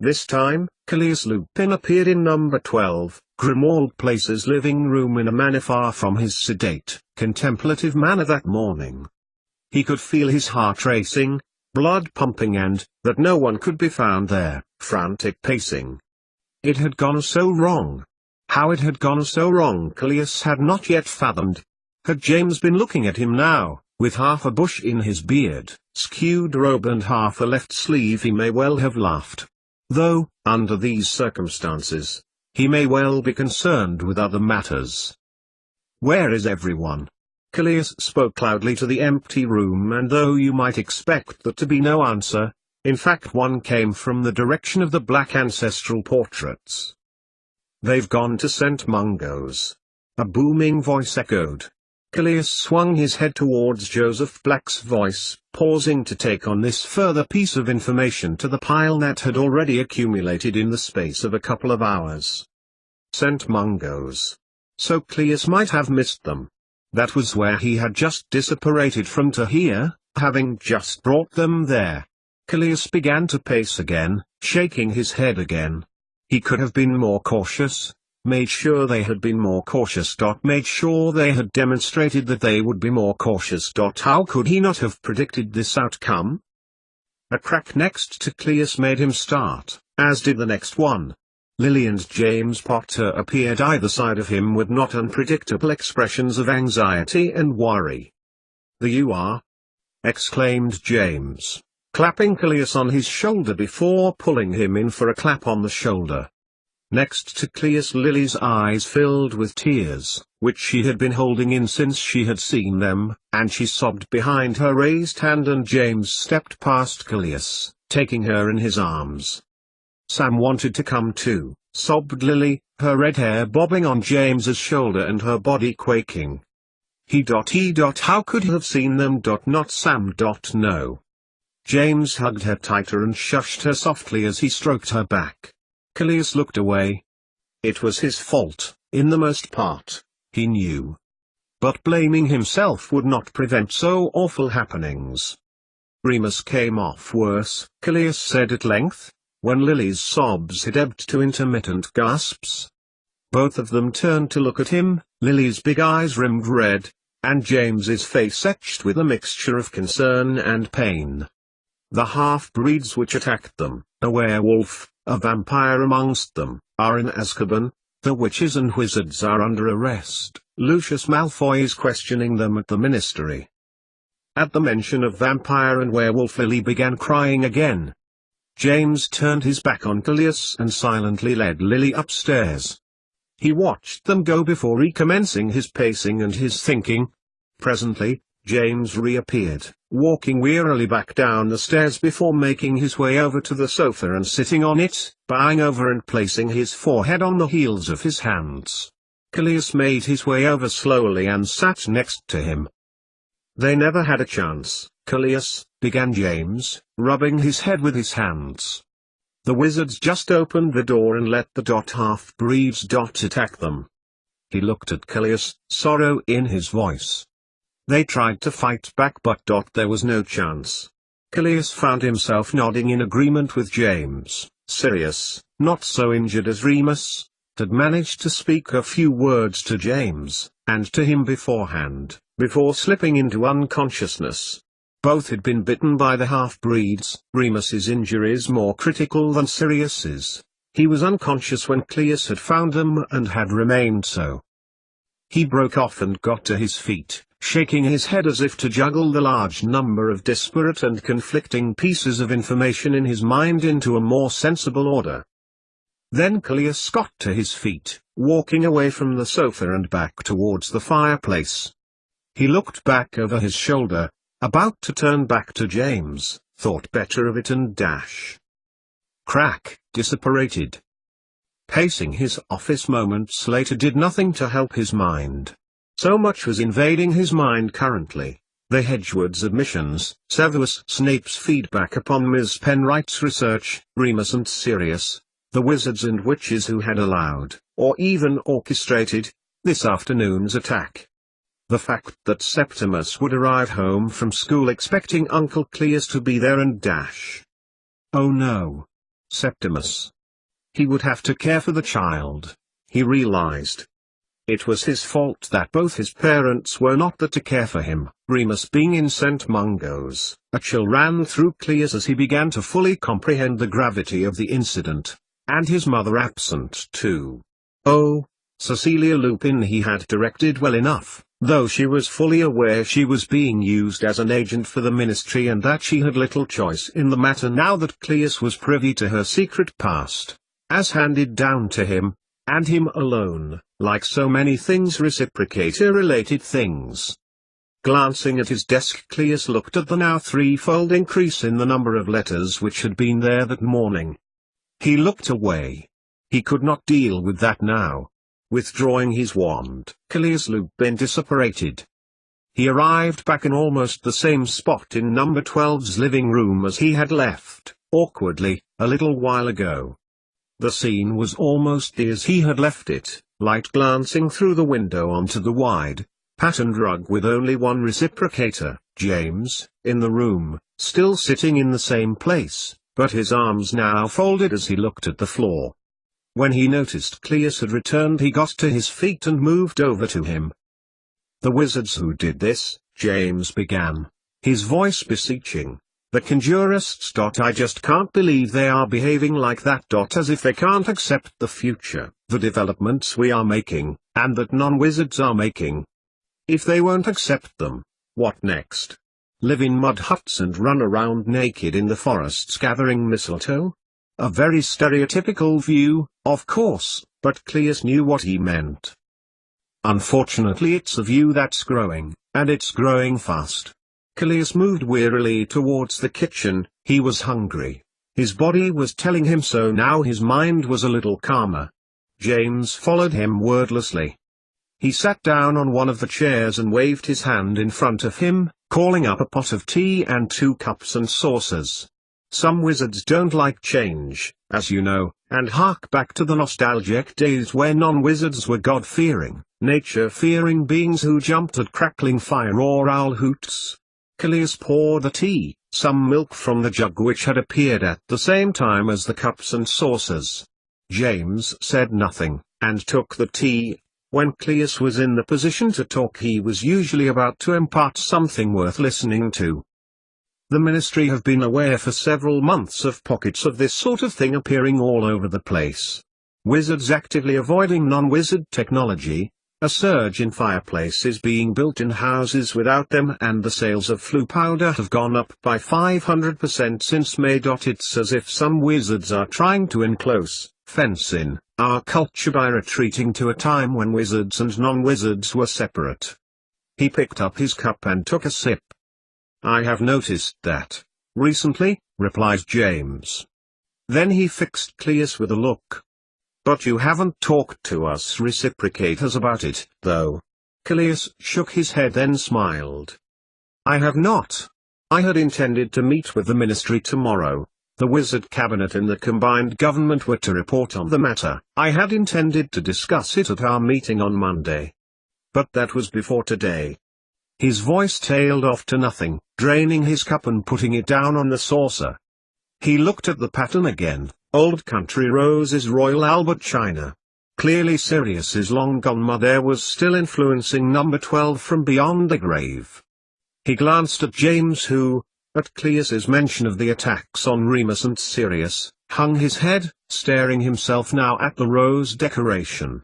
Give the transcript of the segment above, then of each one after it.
This time, Callias Lupin appeared in number 12, Grimmauld Place's living room in a manner far from his sedate, contemplative manner that morning. He could feel his heart racing, blood pumping and, that no one could be found there, frantic pacing. It had gone so wrong. How it had gone so wrong Callias had not yet fathomed. Had James been looking at him now, with half a bush in his beard, skewed robe and half a left sleeve, he may well have laughed. Though, under these circumstances, he may well be concerned with other matters. "Where is everyone?" Callias spoke loudly to the empty room, and though you might expect there to be no answer, in fact one came from the direction of the black ancestral portraits. "They've gone to St. Mungo's," a booming voice echoed. Callias swung his head towards Joseph Black's voice, pausing to take on this further piece of information to the pile that had already accumulated in the space of a couple of hours. St. Mungo's. So Callias might have missed them. That was where he had just disapparated from to here, having just brought them there. Callias began to pace again, shaking his head again. He could have been more cautious. Made sure they had been more cautious. Made sure they had demonstrated that they would be more cautious. How could he not have predicted this outcome? A crack next to Callias made him start, as did the next one. Lily and James Potter appeared either side of him with not unpredictable expressions of anxiety and worry. "There you are!" exclaimed James, clapping Callias on his shoulder before pulling him in for a clap on the shoulder. Next to Callias Lily's eyes filled with tears, which she had been holding in since she had seen them, and she sobbed behind her raised hand, and James stepped past Callias, taking her in his arms. "Sam wanted to come too," sobbed Lily, her red hair bobbing on James's shoulder and her body quaking. He. How could he have seen them? Not Sam. No. James hugged her tighter and shushed her softly as he stroked her back. Callias looked away. It was his fault, in the most part, he knew. But blaming himself would not prevent so awful happenings. "Remus came off worse," Callias said at length, when Lily's sobs had ebbed to intermittent gasps. Both of them turned to look at him, Lily's big eyes rimmed red, and James's face etched with a mixture of concern and pain. "The half-breeds which attacked them, a werewolf, a vampire amongst them, are in Azkaban. The witches and wizards are under arrest. Lucius Malfoy is questioning them at the ministry." At the mention of vampire and werewolf, Lily began crying again. James turned his back on Callias and silently led Lily upstairs. He watched them go before recommencing his pacing and his thinking. Presently, James reappeared, walking wearily back down the stairs before making his way over to the sofa and sitting on it, bowing over and placing his forehead on the heels of his hands. Callias made his way over slowly and sat next to him. "They never had a chance, Callias," began James, rubbing his head with his hands. "The wizards just opened the door and let the half-breeds attack them." He looked at Callias, sorrow in his voice. "They tried to fight back but there was no chance." Callias found himself nodding in agreement with James. Sirius, not so injured as Remus, had managed to speak a few words to James, and to him beforehand, before slipping into unconsciousness. Both had been bitten by the half-breeds, Remus's injuries more critical than Sirius's. He was unconscious when Callias had found them and had remained so. He broke off and got to his feet, shaking his head as if to juggle the large number of disparate and conflicting pieces of information in his mind into a more sensible order. Then Callias got to his feet, walking away from the sofa and back towards the fireplace. He looked back over his shoulder, about to turn back to James, thought better of it and crack, disapparated. Pacing his office moments later did nothing to help his mind. So much was invading his mind currently: the Hedgewood's admissions, Severus Snape's feedback upon Ms. Penright's research, Remus and Sirius, the wizards and witches who had allowed, or even orchestrated, this afternoon's attack. The fact that Septimus would arrive home from school expecting Uncle Cleus to be there and oh no. Septimus. He would have to care for the child, he realized. It was his fault that both his parents were not there to care for him. Remus being in St. Mungo's, a chill ran through Cleus as he began to fully comprehend the gravity of the incident, and his mother absent too. Oh, Cecilia Lupin he had directed well enough, though she was fully aware she was being used as an agent for the ministry and that she had little choice in the matter now that Cleus was privy to her secret past, as handed down to him, and him alone, like so many things reciprocator-related things. Glancing at his desk, Cleus looked at the now threefold increase in the number of letters which had been there that morning. He looked away. He could not deal with that now. Withdrawing his wand, Cleus Lupin disapparated. He arrived back in almost the same spot in number 12's living room as he had left, awkwardly, a little while ago. The scene was almost as he had left it, light glancing through the window onto the wide, patterned rug with only one reciprocator, James, in the room, still sitting in the same place, but his arms now folded as he looked at the floor. When he noticed Cleus had returned, he got to his feet and moved over to him. "The wizards who did this," James began, his voice beseeching. "The conjurists. I just can't believe they are behaving like that. As if they can't accept the future, the developments we are making, and that non-wizards are making. If they won't accept them, what next? Live in mud huts and run around naked in the forests gathering mistletoe? A very stereotypical view, of course, but Cleus knew what he meant. Unfortunately, it's a view that's growing, and it's growing fast." Cleus moved wearily towards the kitchen. He was hungry. His body was telling him so now. His mind was a little calmer. James followed him wordlessly. He sat down on one of the chairs and waved his hand in front of him, calling up a pot of tea and 2 cups and saucers. Some wizards don't like change, as you know, and hark back to the nostalgic days where non-wizards were God-fearing, nature-fearing beings who jumped at crackling fire or owl hoots. Cleus poured the tea, some milk from the jug which had appeared at the same time as the cups and saucers. James said nothing, and took the tea. When Cleus was in the position to talk, he was usually about to impart something worth listening to. The ministry have been aware for several months of pockets of this sort of thing appearing all over the place. Wizards actively avoiding non-wizard technology, a surge in fireplaces being built in houses without them, and the sales of flu powder have gone up by 500% since May. It's as if some wizards are trying to fence in our culture by retreating to a time when wizards and non-wizards were separate. He picked up his cup and took a sip. "I have noticed that recently," replied James. Then he fixed Cleus with a look. "But you haven't talked to us reciprocators about it, though." Cleus shook his head then smiled. "I have not. I had intended to meet with the ministry tomorrow. The wizard cabinet and the combined government were to report on the matter. I had intended to discuss it at our meeting on Monday. But that was before today." His voice tailed off to nothing, draining his cup and putting it down on the saucer. He looked at the pattern again. Old Country Roses, Royal Albert China. Clearly Sirius's long gone mother was still influencing number 12 from beyond the grave. He glanced at James who, at Cleus's mention of the attacks on Remus and Sirius, hung his head, staring himself now at the rose decoration.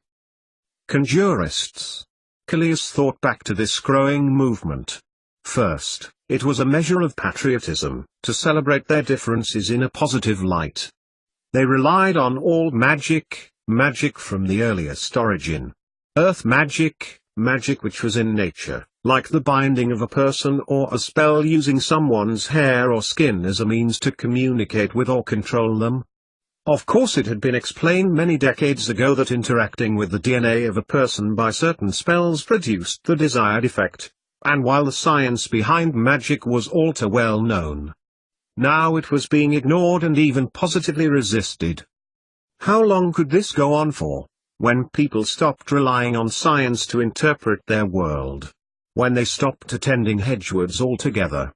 Conjurists. Cleus thought back to this growing movement. First, it was a measure of patriotism, to celebrate their differences in a positive light. They relied on old magic from the earliest origin. Earth magic which was in nature, like the binding of a person or a spell using someone's hair or skin as a means to communicate with or control them. Of course, it had been explained many decades ago that interacting with the DNA of a person by certain spells produced the desired effect, and while the science behind magic was all too well known, now it was being ignored and even positively resisted. How long could this go on for? When people stopped relying on science to interpret their world. When they stopped attending Hedgewoods altogether.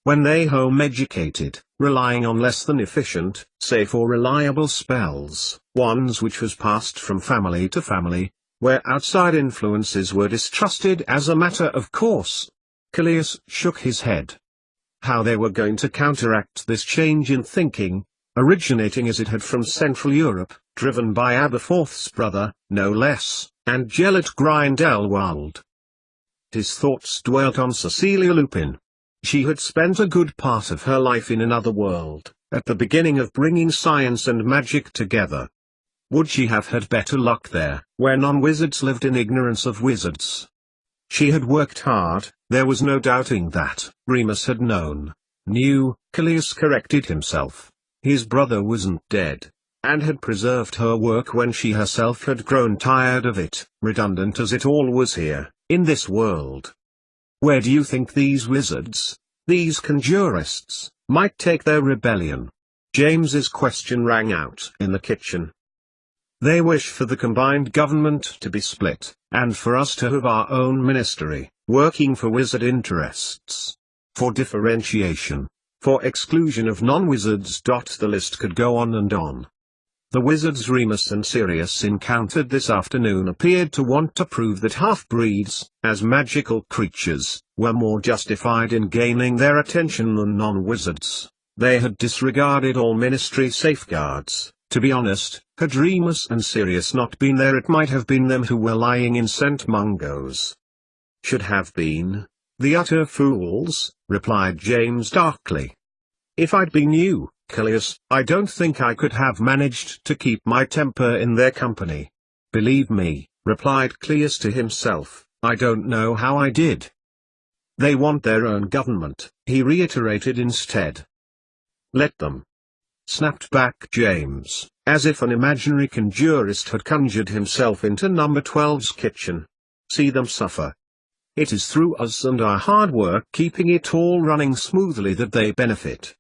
When they home-educated, relying on less than efficient, safe or reliable spells, ones which was passed from family to family, where outside influences were distrusted as a matter of course. Callias shook his head. How they were going to counteract this change in thinking, originating as it had from Central Europe, driven by Aberforth's brother, no less, and Gellert Grindelwald. His thoughts dwelt on Cecilia Lupin. She had spent a good part of her life in another world, at the beginning of bringing science and magic together. Would she have had better luck there, where non-wizards lived in ignorance of wizards? She had worked hard, there was no doubting that. Remus had knew, Callias corrected himself. His brother wasn't dead, and had preserved her work when she herself had grown tired of it, redundant as it all was here, in this world. Where do you think these wizards, these conjurists, might take their rebellion? James's question rang out in the kitchen. They wish for the combined government to be split, and for us to have our own ministry, working for wizard interests. For differentiation, for exclusion of non-wizards. The list could go on and on. The wizards Remus and Sirius encountered this afternoon appeared to want to prove that half-breeds, as magical creatures, were more justified in gaining their attention than non-wizards. They had disregarded all ministry safeguards. To be honest, had Remus and Sirius not been there, it might have been them who were lying in St. Mungo's. Should have been. The utter fools, replied James darkly. If I'd been you, Callias, I don't think I could have managed to keep my temper in their company. Believe me, replied Callias to himself, I don't know how I did. They want their own government, he reiterated instead. Let them. Snapped back James, as if an imaginary conjurist had conjured himself into number 12's kitchen. See them suffer. It is through us and our hard work keeping it all running smoothly that they benefit.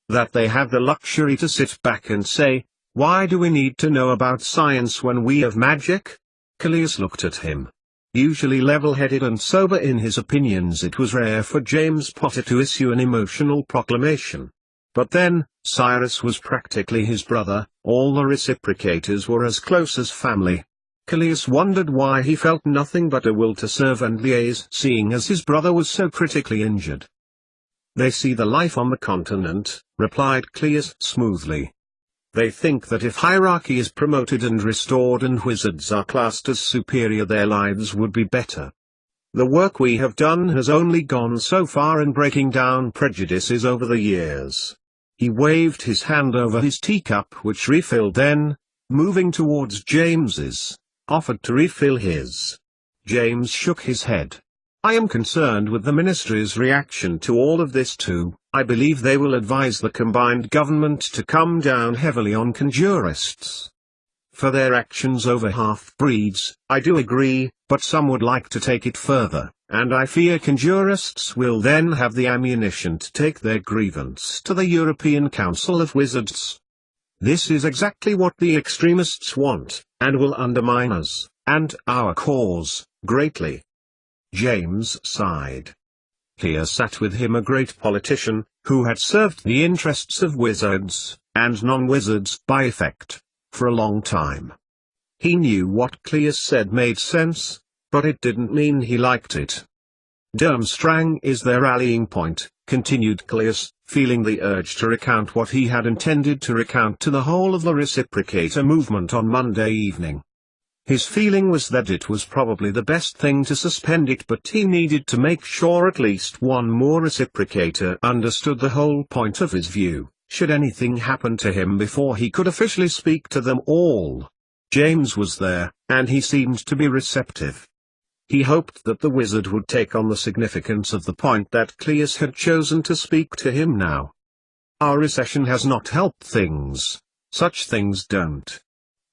That they have the luxury to sit back and say, why do we need to know about science when we have magic? Callias looked at him. Usually level-headed and sober in his opinions, it was rare for James Potter to issue an emotional proclamation. But then, Cyrus was practically his brother, all the reciprocators were as close as family. Callias wondered why he felt nothing but a will to serve and liaise, seeing as his brother was so critically injured. They see the life on the continent, replied Callias smoothly. They think that if hierarchy is promoted and restored and wizards are classed as superior, their lives would be better. The work we have done has only gone so far in breaking down prejudices over the years. He waved his hand over his teacup, which refilled, then, moving towards James's, offered to refill his. James shook his head. I am concerned with the ministry's reaction to all of this too. I believe they will advise the combined government to come down heavily on conjurists. For their actions over half-breeds, I do agree, but some would like to take it further, and I fear conjurists will then have the ammunition to take their grievance to the European Council of Wizards. This is exactly what the extremists want, and will undermine us, and our cause, greatly. James sighed. Here sat with him a great politician, who had served the interests of wizards, and non-wizards by effect, for a long time. He knew what Callias said made sense, but it didn't mean he liked it. Durmstrang is their rallying point, continued Callias, feeling the urge to recount what he had intended to recount to the whole of the reciprocator movement on Monday evening. His feeling was that it was probably the best thing to suspend it, but he needed to make sure at least one more reciprocator understood the whole point of his view, should anything happen to him before he could officially speak to them all. James was there, and he seemed to be receptive. He hoped that the wizard would take on the significance of the point that Callias had chosen to speak to him now. Our recession has not helped things. Such things don't.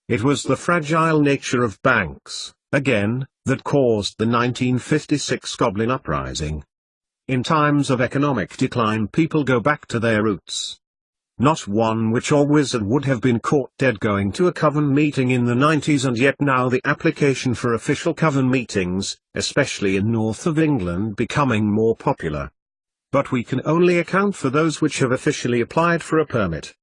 It was the fragile nature of banks, again, that caused the 1956 Goblin Uprising. In times of economic decline, people go back to their roots. Not one witch or wizard would have been caught dead going to a coven meeting in the 90s, and yet now the application for official coven meetings, especially in north of England, becoming more popular. but we can only account for those which have officially applied for a permit.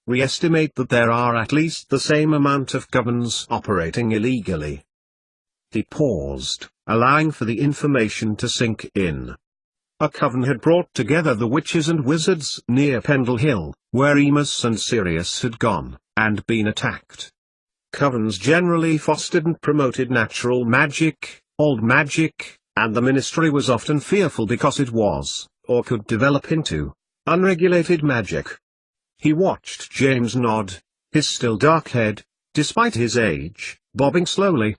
We estimate that there are at least the same amount of covens operating illegally." He paused, allowing for the information to sink in. A coven had brought together the witches and wizards near Pendle Hill, where Emus and Sirius had gone, and been attacked. Covens generally fostered and promoted natural magic, old magic, and the ministry was often fearful because it was, or could develop into, unregulated magic. He watched James nod, his still dark head, despite his age, bobbing slowly.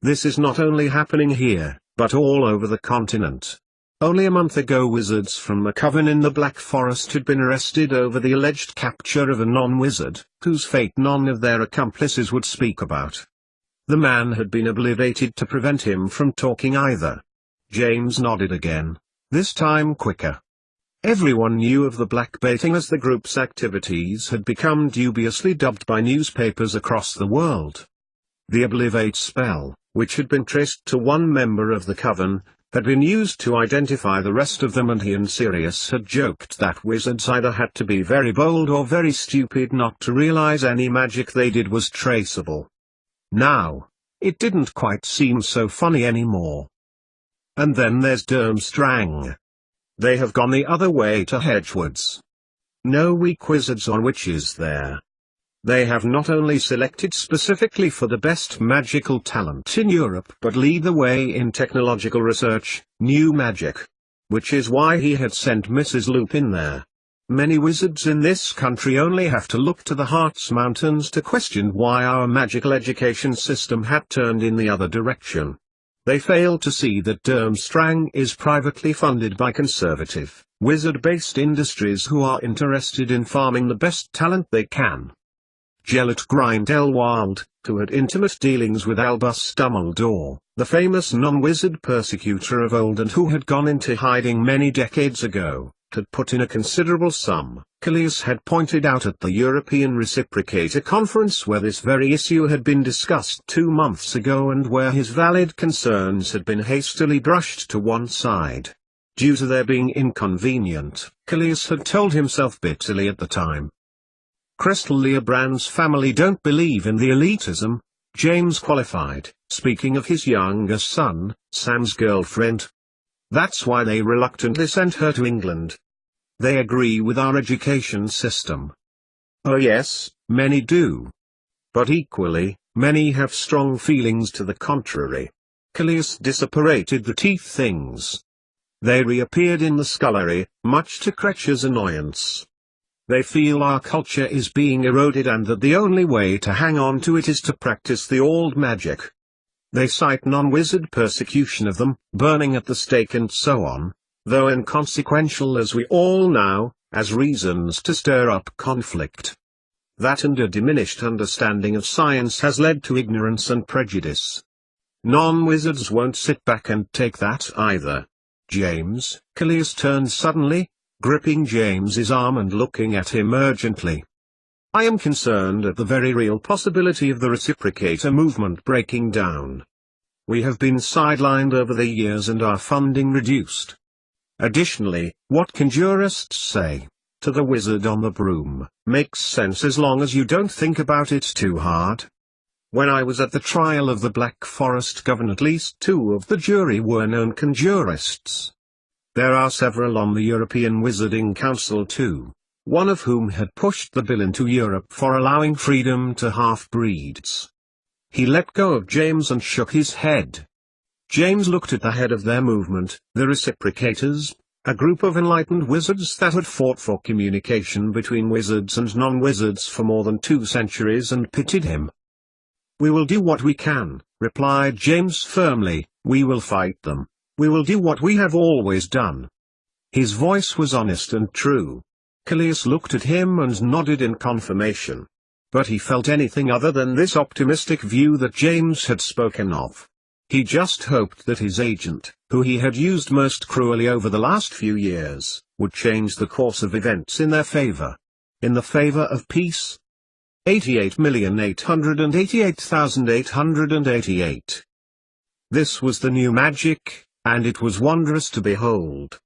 This is not only happening here, but all over the continent. Only a month ago wizards from the coven in the Black Forest had been arrested over the alleged capture of a non-wizard, whose fate none of their accomplices would speak about. The man had been obliviated to prevent him from talking either. James nodded again, this time quicker. Everyone knew of the black baiting as the group's activities had become dubiously dubbed by newspapers across the world. The obliviate spell, which had been traced to one member of the coven, had been used to identify the rest of them, and he and Sirius had joked that wizards either had to be very bold or very stupid not to realize any magic they did was traceable. Now, it didn't quite seem so funny anymore. And then there's Durmstrang. They have gone the other way to Hedgewoods. No weak wizards or witches there. They have not only selected specifically for the best magical talent in Europe but lead the way in technological research, new magic. Which is why he had sent Mrs. Lupin there. Many wizards in this country only have to look to the Harz Mountains to question why our magical education system had turned in the other direction. They fail to see that Durmstrang is privately funded by conservative, wizard-based industries who are interested in farming the best talent they can. Gellert Grindelwald, who had intimate dealings with Albus Dumbledore, the famous non-wizard persecutor of old and who had gone into hiding many decades ago, had put in a considerable sum, Callias had pointed out at the European Reciprocator Conference where this very issue had been discussed 2 months ago and where his valid concerns had been hastily brushed to one side. Due to their being inconvenient, Callias had told himself bitterly at the time. Crystal Leobrand's family don't believe in the elitism, James qualified, speaking of his younger son, Sam's girlfriend. That's why they reluctantly sent her to England. They agree with our education system. Oh yes, many do. But equally, many have strong feelings to the contrary. Callias disapparated the teeth things. They reappeared in the scullery, much to Cretch's annoyance. They feel our culture is being eroded and that the only way to hang on to it is to practice the old magic. They cite non-wizard persecution of them, burning at the stake and so on, though inconsequential as we all know, as reasons to stir up conflict. That and a diminished understanding of science has led to ignorance and prejudice. Non-wizards won't sit back and take that either. James, Callias turned suddenly, gripping James's arm and looking at him urgently. I am concerned at the very real possibility of the reciprocator movement breaking down. We have been sidelined over the years and our funding reduced. Additionally, what can jurists say? To the wizard on the broom, makes sense as long as you don't think about it too hard. When I was at the trial of the Black Forest Coven, at least 2 of the jury were known conjurists. There are several on the European Wizarding Council too, one of whom had pushed the bill into Europe for allowing freedom to half-breeds. He let go of James and shook his head. James looked at the head of their movement, the Reciprocators, a group of enlightened wizards that had fought for communication between wizards and non-wizards for more than 2 centuries, and pitied him. We will do what we can, replied James firmly, we will fight them. We will do what we have always done. His voice was honest and true. Callias looked at him and nodded in confirmation. But he felt anything other than this optimistic view that James had spoken of. He just hoped that his agent, who he had used most cruelly over the last few years, would change the course of events in their favor. In the favor of peace. 88,888,888. This was the new magic, and it was wondrous to behold.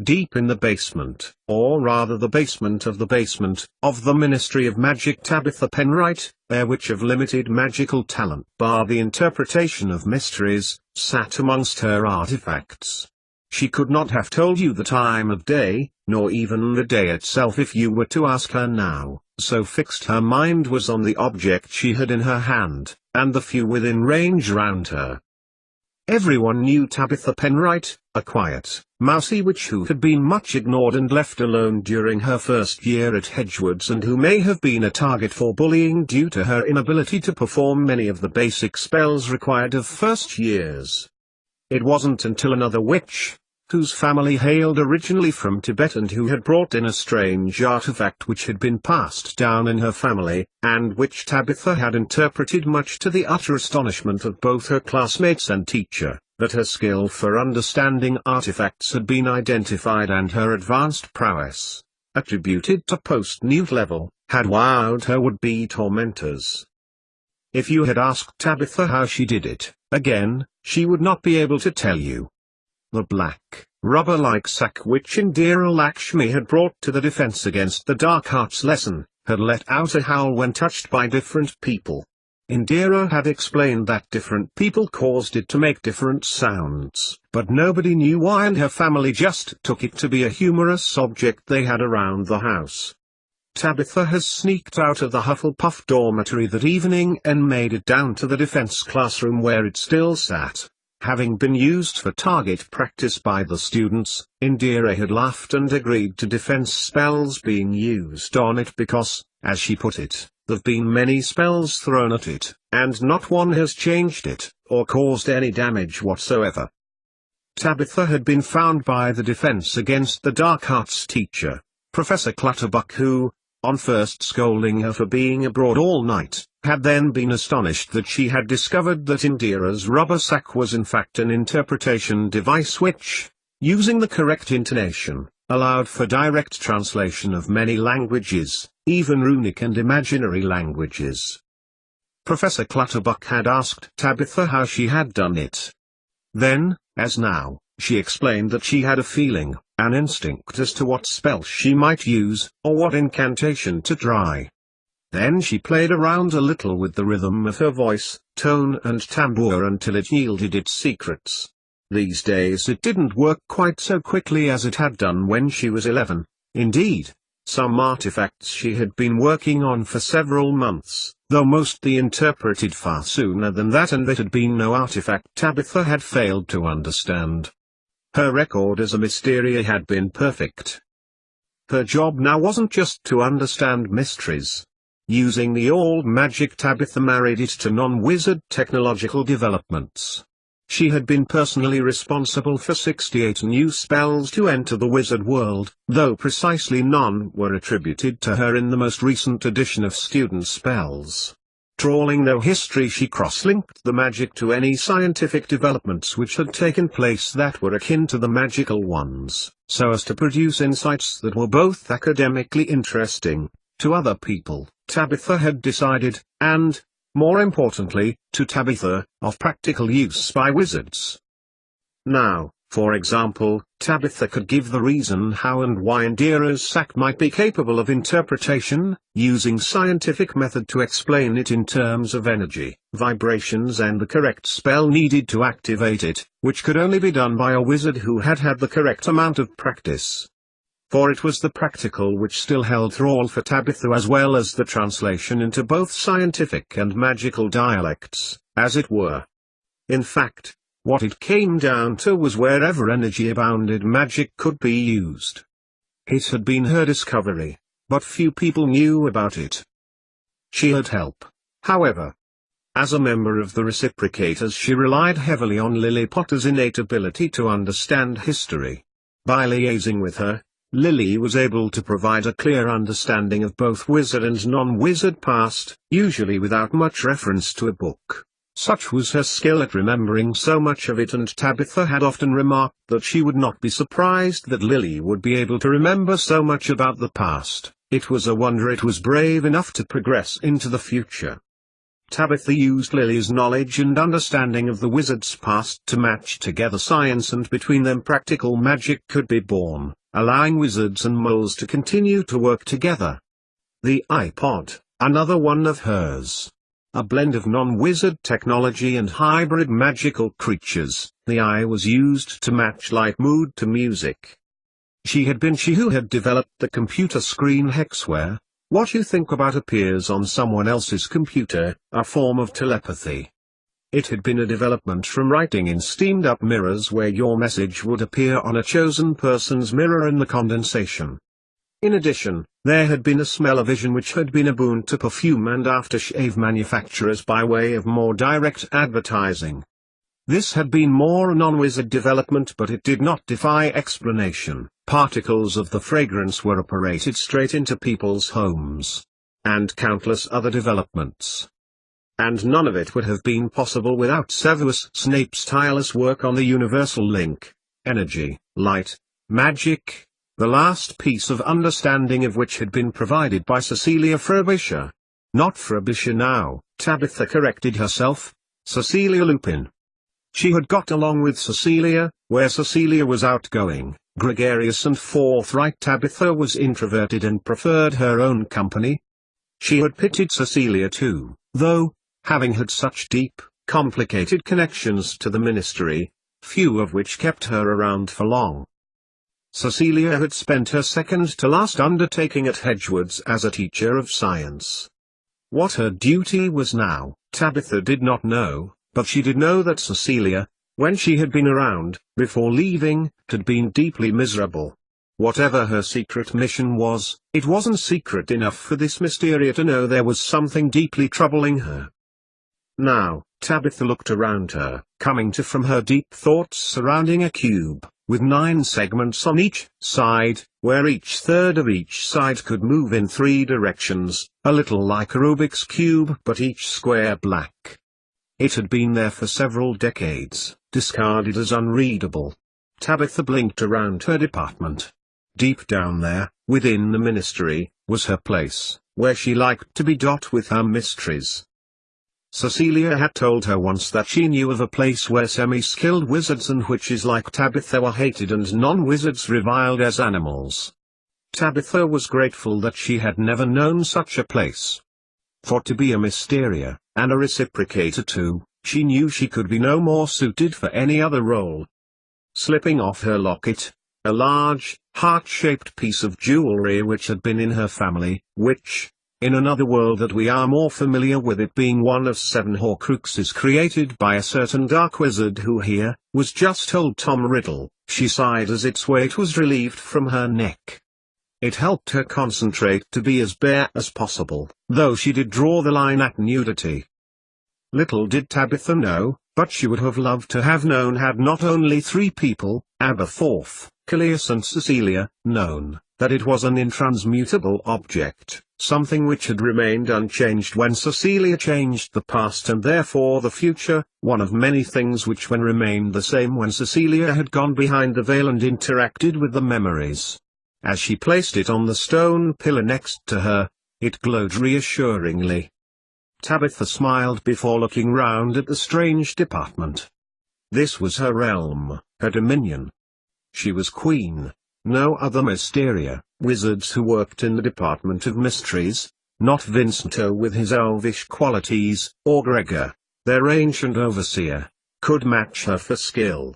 deep in the basement, or rather the basement, of the Ministry of Magic. Tabitha Penright, a witch of limited magical talent bar the interpretation of mysteries, sat amongst her artifacts. She could not have told you the time of day, nor even the day itself if you were to ask her now, so fixed her mind was on the object she had in her hand, and the few within range round her. Everyone knew Tabitha Penright, a quiet, mousy witch who had been much ignored and left alone during her first year at Hedgewoods, and who may have been a target for bullying due to her inability to perform many of the basic spells required of first years. It wasn't until another witch, whose family hailed originally from Tibet and who had brought in a strange artifact which had been passed down in her family, and which Tabitha had interpreted much to the utter astonishment of both her classmates and teacher, that her skill for understanding artifacts had been identified, and her advanced prowess, attributed to post-Newt level, had wowed her would-be tormentors. If you had asked Tabitha how she did it, again, she would not be able to tell you. The black, rubber-like sack which Indira Lakshmi had brought to the defense against the dark arts lesson, had let out a howl when touched by different people. Indira had explained that different people caused it to make different sounds, but nobody knew why, and her family just took it to be a humorous object they had around the house. Tabitha has sneaked out of the Hufflepuff dormitory that evening and made it down to the defense classroom where it still sat. Having been used for target practice by the students, Indira had laughed and agreed to defense spells being used on it because, as she put it, there've been many spells thrown at it, and not one has changed it, or caused any damage whatsoever. Tabitha had been found by the defense against the dark arts teacher, Professor Clutterbuck, who, on first scolding her for being abroad all night, had then been astonished that she had discovered that Indira's rubber sack was in fact an interpretation device which, using the correct intonation, allowed for direct translation of many languages, even runic and imaginary languages. Professor Clutterbuck had asked Tabitha how she had done it. Then, as now, she explained that she had a feeling, an instinct as to what spell she might use, or what incantation to try. Then she played around a little with the rhythm of her voice, tone and timbre until it yielded its secrets. These days it didn't work quite so quickly as it had done when she was 11. Indeed, some artifacts she had been working on for several months, though mostly interpreted far sooner than that, and there had been no artifact Tabitha had failed to understand. Her record as a Mysteria had been perfect. Her job now wasn't just to understand mysteries. Using the old magic, Tabitha married it to non-wizard technological developments. She had been personally responsible for 68 new spells to enter the wizard world, though precisely none were attributed to her in the most recent edition of Student Spells. Trawling no history, she cross-linked the magic to any scientific developments which had taken place that were akin to the magical ones, so as to produce insights that were both academically interesting to other people, Tabitha had decided, and, more importantly, to Tabitha, of practical use by wizards. Now, for example, Tabitha could give the reason how and why Indira's sack might be capable of interpretation, using scientific method to explain it in terms of energy, vibrations and the correct spell needed to activate it, which could only be done by a wizard who had had the correct amount of practice. For it was the practical which still held thrall for Tabitha, as well as the translation into both scientific and magical dialects, as it were. In fact, what it came down to was wherever energy abounded, magic could be used. It had been her discovery, but few people knew about it. She had help, however. As a member of the Reciprocators, she relied heavily on Lily Potter's innate ability to understand history. By liaising with her, Lily was able to provide a clear understanding of both wizard and non-wizard past, usually without much reference to a book. Such was her skill at remembering so much of it, and Tabitha had often remarked that she would not be surprised that Lily would be able to remember so much about the past. It was a wonder it was brave enough to progress into the future. Tabitha used Lily's knowledge and understanding of the wizard's past to match together science, and between them practical magic could be born, allowing wizards and moles to continue to work together. The iPod, another one of hers. A blend of non-wizard technology and hybrid magical creatures, the eye was used to match light mood to music. She who had developed the computer screen hexware. What you think about appears on someone else's computer, a form of telepathy. It had been a development from writing in steamed-up mirrors where your message would appear on a chosen person's mirror in the condensation. In addition, there had been a smell-o-vision which had been a boon to perfume and aftershave manufacturers by way of more direct advertising. This had been more a non-wizard development, but it did not defy explanation. Particles of the fragrance were operated straight into people's homes. And countless other developments. And none of it would have been possible without Severus Snape's tireless work on the universal link, energy, light, magic, the last piece of understanding of which had been provided by Cecilia Frobisher. Not Frobisher now, Tabitha corrected herself, Cecilia Lupin. She had got along with Cecilia, where Cecilia was outgoing, gregarious and forthright. Tabitha was introverted and preferred her own company. She had pitied Cecilia too, though, having had such deep, complicated connections to the ministry, few of which kept her around for long. Cecilia had spent her second-to-last undertaking at Hedgewood's as a teacher of science. What her duty was now, Tabitha did not know, but she did know that Cecilia, when she had been around, before leaving, had been deeply miserable. Whatever her secret mission was, it wasn't secret enough for this Mysteria to know there was something deeply troubling her. Now, Tabitha looked around her, coming to from her deep thoughts surrounding a cube, with 9 segments on each side, where each third of each side could move in 3 directions, a little like a Rubik's Cube but each square black. It had been there for several decades, discarded as unreadable. Tabitha blinked around her department. Deep down there, within the ministry, was her place, where she liked to be. With her mysteries. Cecilia had told her once that she knew of a place where semi-skilled wizards and witches like Tabitha were hated and non-wizards reviled as animals. Tabitha was grateful that she had never known such a place. For to be a Mysteria, and a reciprocator too, she knew she could be no more suited for any other role. Slipping off her locket, a large, heart-shaped piece of jewelry which had been in her family, which, in another world that we are more familiar with it being one of 7 Horcruxes created by a certain dark wizard who here, was just told Tom Riddle, she sighed as its weight was relieved from her neck. It helped her concentrate to be as bare as possible, though she did draw the line at nudity. Little did Tabitha know, but she would have loved to have known had not only 3 people, Aberforth, Callias and Cecilia, known, that it was an intransmutable object, something which had remained unchanged when Cecilia changed the past and therefore the future, one of many things which remained the same when Cecilia had gone behind the veil and interacted with the memories. As she placed it on the stone pillar next to her, it glowed reassuringly. Tabitha smiled before looking round at the strange department. This was her realm, her dominion. She was queen. No other Mysteria, wizards who worked in the Department of Mysteries, not Vincento with his elvish qualities, or Gregor, their ancient overseer, could match her for skill.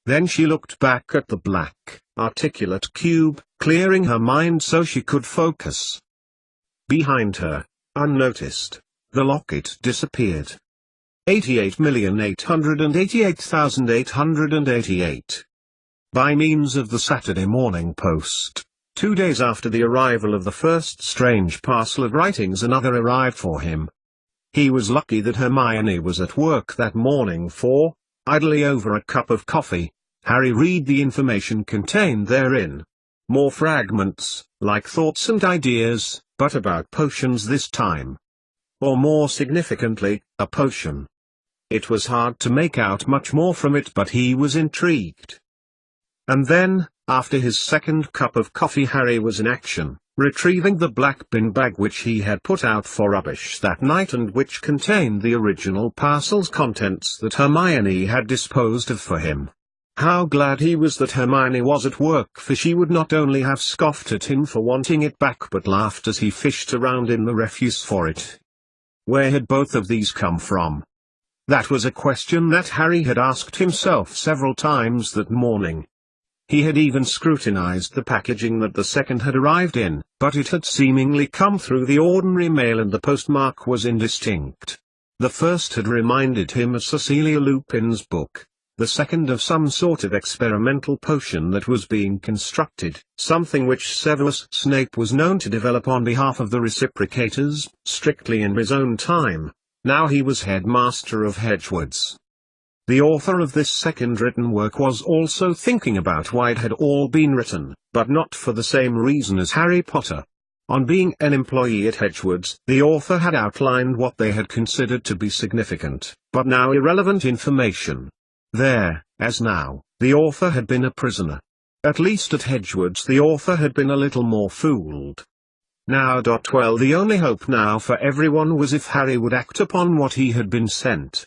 Then she looked back at the black, articulate cube, clearing her mind so she could focus. Behind her, unnoticed, the locket disappeared. 88,888,888. By means of the Saturday Morning Post, 2 days after the arrival of the first strange parcel of writings another arrived for him. He was lucky that Hermione was at work that morning for, idly over a cup of coffee, Harry read the information contained therein. More fragments, like thoughts and ideas, but about potions this time. Or more significantly, a potion. It was hard to make out much more from it, but he was intrigued. And then, after his second cup of coffee, Harry was in action, retrieving the black bin bag which he had put out for rubbish that night and which contained the original parcel's contents that Hermione had disposed of for him. How glad he was that Hermione was at work, for she would not only have scoffed at him for wanting it back but laughed as he fished around in the refuse for it. Where had both of these come from? That was a question that Harry had asked himself several times that morning. He had even scrutinized the packaging that the second had arrived in, but it had seemingly come through the ordinary mail and the postmark was indistinct. The first had reminded him of Cecilia Lupin's book, the second of some sort of experimental potion that was being constructed, something which Severus Snape was known to develop on behalf of the Reciprocators, strictly in his own time. Now he was headmaster of Hedgewoods. The author of this second written work was also thinking about why it had all been written, but not for the same reason as Harry Potter. On being an employee at Hedgewoods, the author had outlined what they had considered to be significant, but now irrelevant information. There, as now, the author had been a prisoner. At least at Hedgewoods the author had been a little more fooled. Now. Well, the only hope now for everyone was if Harry would act upon what he had been sent.